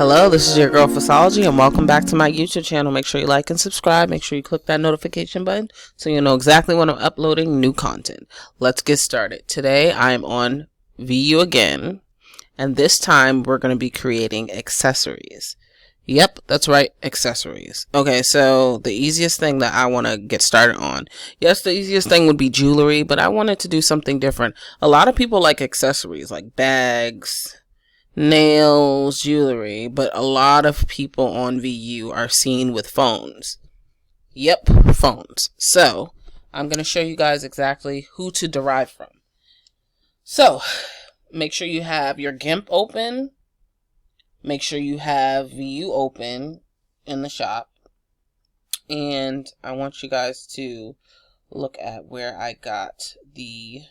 Hello, this is your girl pvssology, and welcome back to my YouTube channel. Make sure you like and subscribe. Make sure you click that notification button so you know exactly when I'm uploading new content. Let's get started. Today I'm on VU again, and this time we're going to be creating accessories. Yep, that's right, accessories. Okay, so the easiest thing that I want to get started on, yes, the easiest thing would be jewelry, but I wanted to do something different. A lot of people like accessories like bags, nails, jewelry, but a lot of people on VU are seen with phones. Yep, phones. So I'm going to show you guys exactly who to derive from. So make sure you have your Gimp open. Make sure you have VU open in the shop. And I want you guys to look at where I got the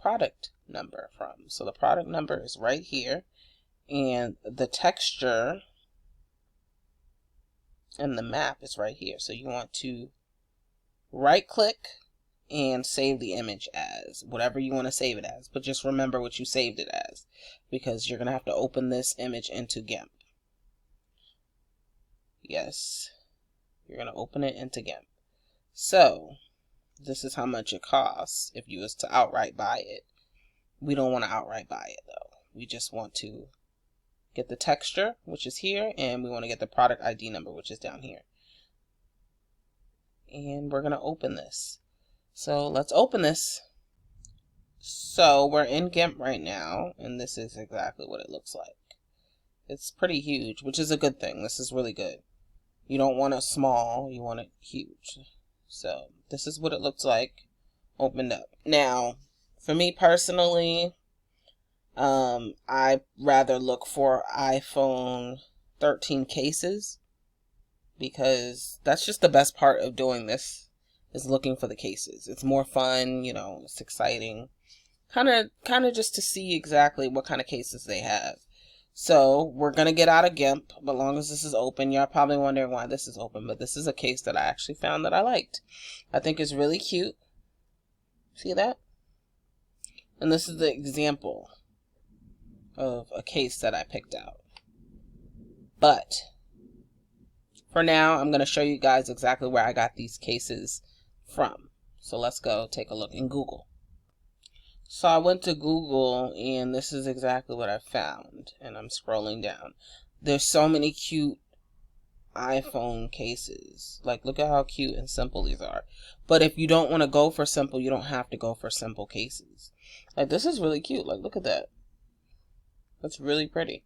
product number from. So the product number is right here, and the texture and the map is right here. So you want to right click and save the image as whatever you want to save it as, but just remember what you saved it as, because you're gonna have to open this image into Gimp. Yes, you're gonna open it into Gimp. So this is how much it costs if you was to outright buy it. We don't want to outright buy it though. We just want to get the texture, which is here, and we want to get the product ID number, which is down here. And we're going to open this. So let's open this. So we're in Gimp right now, and this is exactly what it looks like. It's pretty huge, which is a good thing. This is really good. You don't want it small, you want it huge. So this is what it looks like opened up. Now, for me personally, I rather look for iPhone 13 cases, because that's just the best part of doing this, is looking for the cases. It's more fun, you know, it's exciting. Kind of just to see exactly what kind of cases they have. So we're going to get out of Gimp, but as long as this is open. Y'all probably wondering why this is open, but this is a case that I actually found that I liked. I think it's really cute. See that? And this is the example of a case that I picked out. But for now, I'm going to show you guys exactly where I got these cases from. So let's go take a look in Google. So I went to Google, and this is exactly what I found. And I'm scrolling down. There's so many cute iPhone cases. Like, look at how cute and simple these are. But if you don't want to go for simple, you don't have to go for simple cases. Like, this is really cute. Like, look at that. That's really pretty.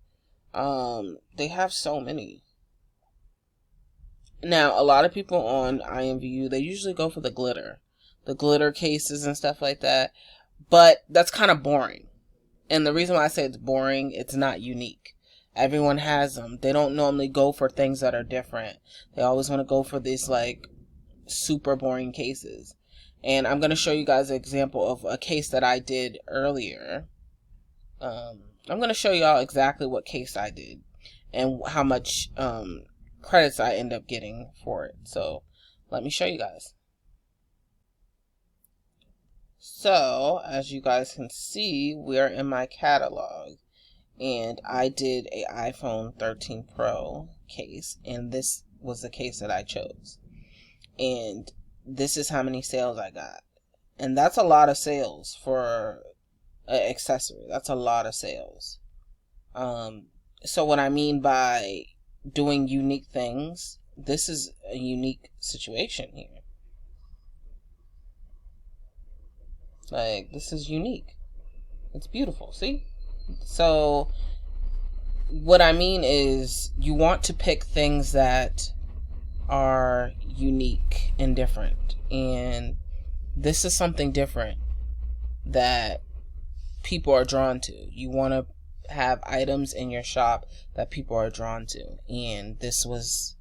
They have so many. Now, a lot of people on Imvu, they usually go for the glitter cases and stuff like that. But that's kind of boring. And the reason why I say it's boring, it's not unique. Everyone has them. They don't normally go for things that are different. They always want to go for these, like, super boring cases. And I'm going to show you guys an example of a case that I did earlier. I'm going to show y'all exactly what case I did and how much credits I end up getting for it. So let me show you guys. So as you guys can see, we're in my catalog, and I did a iPhone 13 Pro case, and this was the case that I chose. And this is how many sales I got. And that's a lot of sales for an accessory. That's a lot of sales. So what I mean by doing unique things, this is a unique situation here. Like, this is unique. It's beautiful, see? So what I mean is, you want to pick things that are unique and different, and this is something different that people are drawn to. You want to have items in your shop that people are drawn to, and this was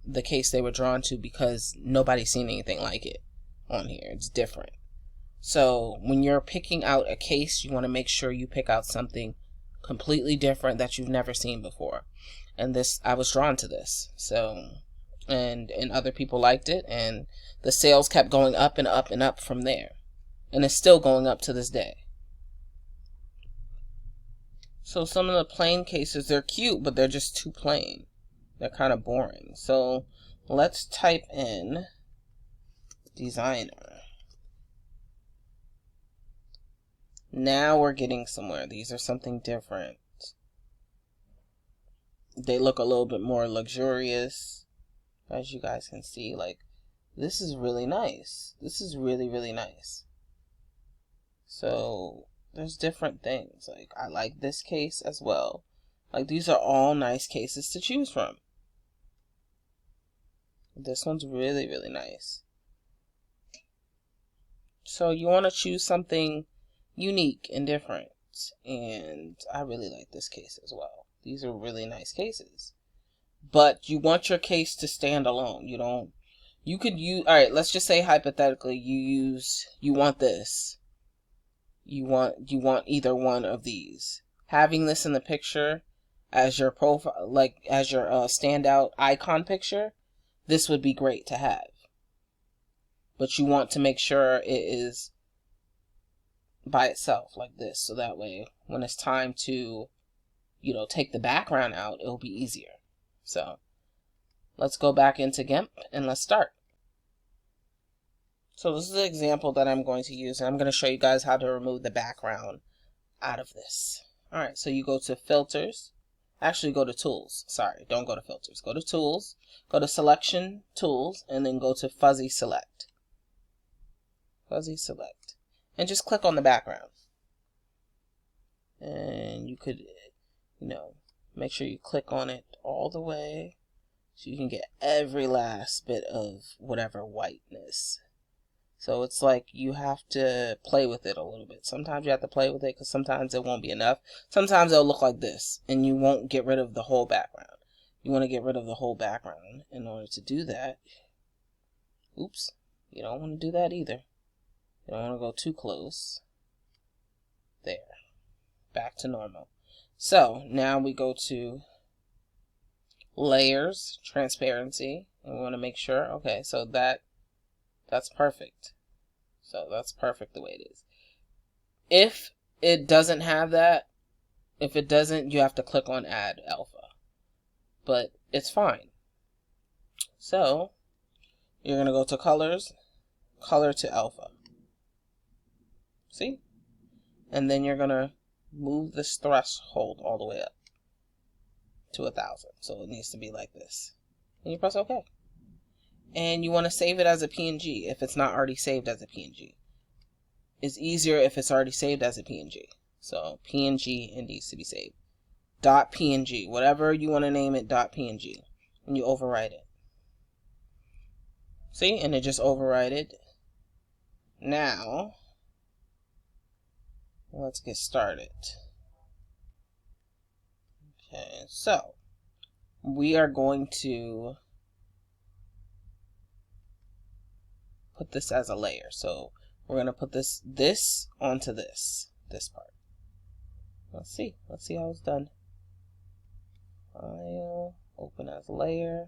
the case they were drawn to because nobody's seen anything like it on here. It's different. So when you're picking out a case, you want to make sure you pick out something completely different that you've never seen before. And this, I was drawn to this. So and other people liked it, and the sales kept going up and up and up from there. And it's still going up to this day. So some of the plain cases, they're cute, but they're just too plain. They're kind of boring. So let's type in designer. Now we're getting somewhere. These are something different. They look a little bit more luxurious, as you guys can see. Like, this is really nice. This is really, really nice. So there's different things. Like, I like this case as well. Like, these are all nice cases to choose from. This one's really, really nice. So you want to choose something unique and different. And I really like this case as well. These are really nice cases. But you want your case to stand alone. You could use, all right, let's just say hypothetically you want this. You want either one of these. Having this in the picture as your profile, like as your standout icon picture, this would be great to have. But you want to make sure it is by itself like this, so that way when it's time to, take the background out, it'll be easier. So let's go back into Gimp and let's start. So this is the example that I'm going to use, and I'm going to show you guys how to remove the background out of this. All right, so you go to filters. Actually, go to tools. Sorry, don't go to filters. Go to tools, go to selection tools, and then go to fuzzy select. Fuzzy select. And just click on the background. And you could, make sure you click on it all the way so you can get every last bit of whatever whiteness. So it's like you have to play with it a little bit. Sometimes you have to play with it because sometimes it won't be enough. Sometimes it'll look like this and you won't get rid of the whole background. You want to get rid of the whole background. In order to do that, oops, you don't want to do that either. You don't want to go too close. There. Back to normal. So now we go to layers, transparency, and we want to make sure, okay, so that's perfect. So that's perfect the way it is. If it doesn't have that, if it doesn't, you have to click on add alpha. But it's fine. So you're going to go to colors, color to alpha. See? And then you're going to move this threshold all the way up to 1,000. So it needs to be like this. And you press OK. And you want to save it as a PNG if it's not already saved as a PNG. It's easier if it's already saved as a PNG. So PNG, it needs to be saved. .png, whatever you want to name it, .png. And you overwrite it. See? And it just overwrite. Now, let's get started. Okay, so we are going to put this as a layer. So we're going to put this onto this part. Let's see how it's done. File, open as layer.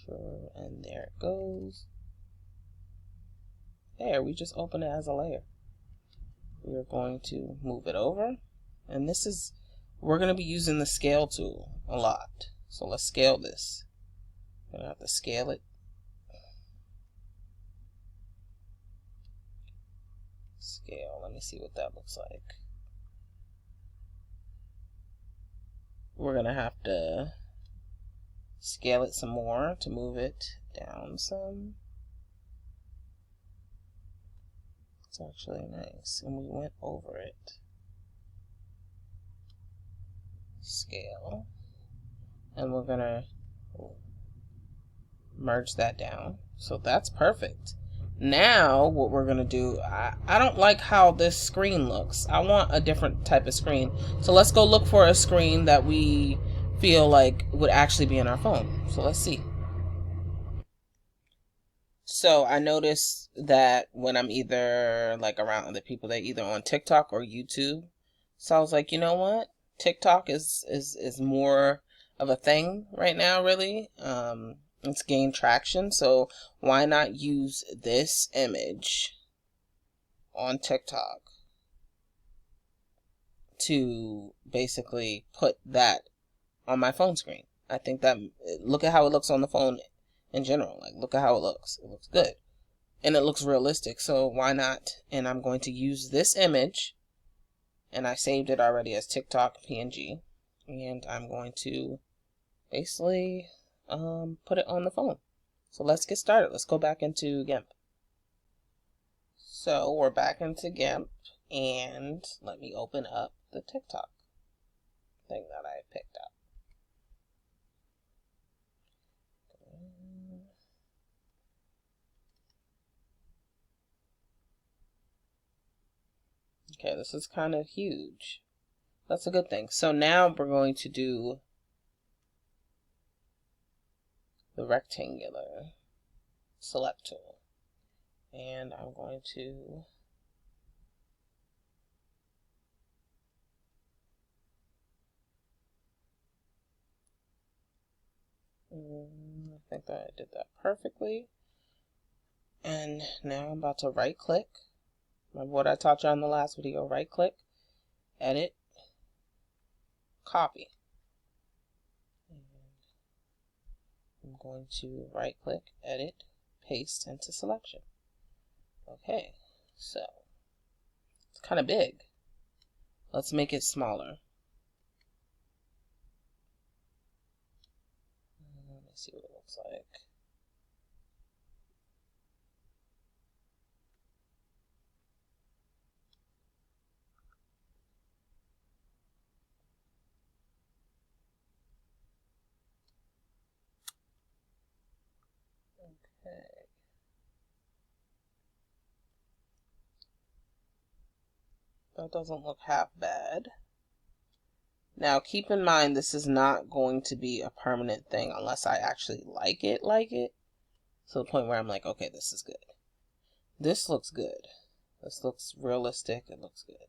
Sure, and there it goes. There, we just open it as a layer. We're going to move it over, and we're going to be using the scale tool a lot. So let's scale this. I'm going to have to scale it. Scale, let me see what that looks like. We're going to have to scale it some more to move it down some. It's actually nice, and we went over it. Scale, and we're gonna merge that down. So that's perfect. Now what we're gonna do, I don't like how this screen looks. I want a different type of screen. So let's go look for a screen that we feel like would actually be in our phone. So let's see. So I noticed that when I'm either like around other people, they're either on TikTok or YouTube. So I was like, you know what? TikTok is more of a thing right now, really. It's gained traction. So why not use this image on TikTok to basically put that on my phone screen. I think that, look at how it looks on the phone in general. Like, look at how it looks. It looks good. And it looks realistic, so why not? And I'm going to use this image, and I saved it already as TikTok PNG, and I'm going to basically put it on the phone. So let's get started. Let's go back into Gimp. So we're back into Gimp, and let me open up the TikTok thing that I picked up. Okay, this is kind of huge. That's a good thing. So now we're going to do the rectangular select tool. And I'm going to I think that I did that perfectly. And now I'm about to right click. Remember what I taught you on the last video? Right click, edit, copy. And I'm going to right click, edit, paste into selection. Okay, so it's kind of big. Let's make it smaller. Let me see what it looks like. Okay. That doesn't look half bad. Now keep in mind, this is not going to be a permanent thing unless I actually like it. To the point where I'm like, okay, this is good. This looks good. This looks realistic. It looks good.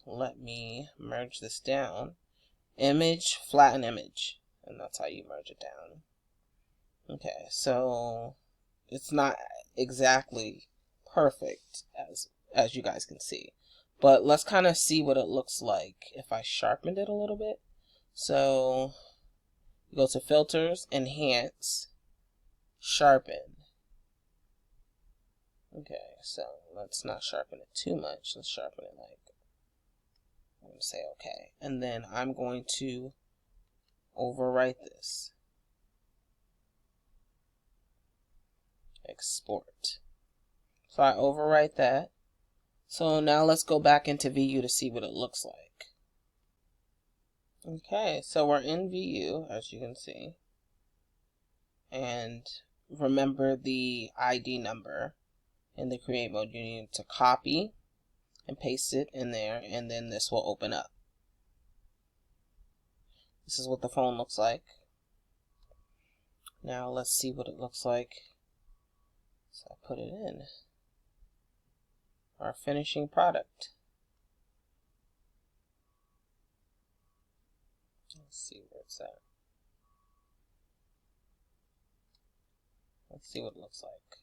Let me merge this down. Image, flatten image. And that's how you merge it down. Okay, so it's not exactly perfect as you guys can see. But let's kind of see what it looks like if I sharpened it a little bit. So go to filters, enhance, sharpen. Okay, so let's not sharpen it too much. Let's sharpen it like, I'm going to say okay. And then I'm going to overwrite this. Export. So I overwrite that. So now let's go back into VU to see what it looks like. Okay, so we're in VU, as you can see. And remember the ID number in the create mode. You need to copy and paste it in there, and then this will open up. This is what the phone looks like. Now let's see what it looks like. So I put it in. Our finishing product. Let's see where it's at. Let's see what it looks like.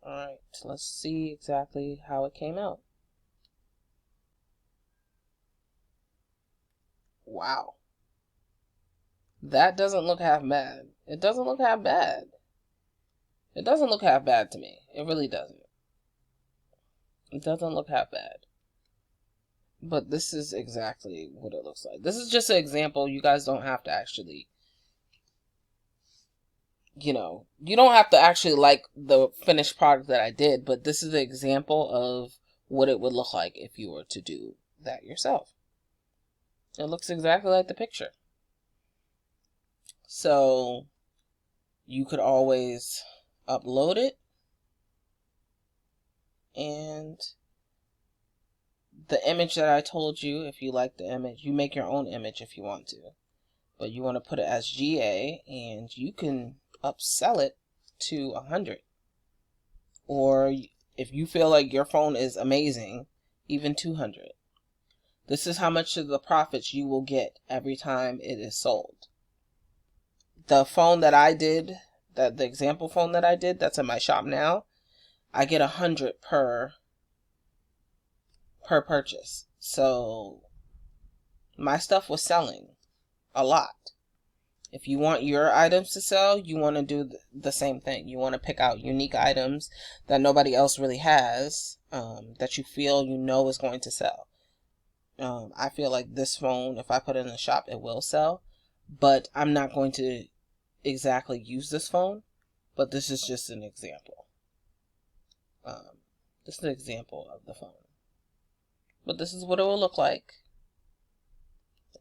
Alright, let's see exactly how it came out. Wow. That doesn't look half bad. It doesn't look half bad. It doesn't look half bad to me. It really doesn't. It doesn't look half bad. But this is exactly what it looks like. This is just an example. You guys don't have to actually, you don't have to actually like the finished product that I did, but this is an example of what it would look like if you were to do that yourself. It looks exactly like the picture. So you could always upload it, and the image that I told you, if you like the image, you make your own image if you want to. But you want to put it as GA, and you can upsell it to 100. Or if you feel like your phone is amazing, even 200. This is how much of the profits you will get every time it is sold. The phone that I did, the example phone that I did, that's in my shop now, I get 100 per purchase. So my stuff was selling a lot. If you want your items to sell, you want to do the same thing. You want to pick out unique items that nobody else really has, that you feel is going to sell. I feel like this phone, if I put it in the shop, it will sell. But I'm not going to exactly use this phone. But this is just an example. This is an example of the phone. But this is what it will look like,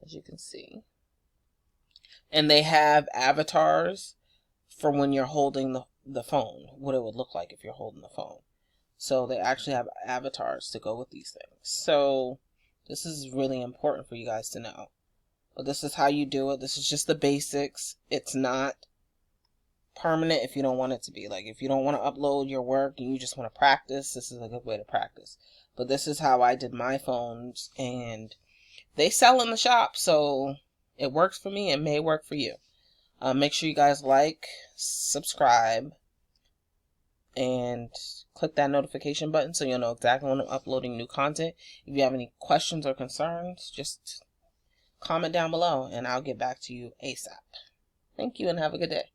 as you can see. And they have avatars for when you're holding the phone, what it would look like if you're holding the phone. So they actually have avatars to go with these things. So this is really important for you guys to know. But this is how you do it. This is just the basics. It's not permanent if you don't want it to be. Like if you don't want to upload your work and you just want to practice, this is a good way to practice. But this is how I did my phones, and they sell in the shop, so it works for me. It may work for you. Make sure you guys like, subscribe, and click that notification button so you'll know exactly when I'm uploading new content. If you have any questions or concerns, just comment down below and I'll get back to you ASAP. Thank you and have a good day.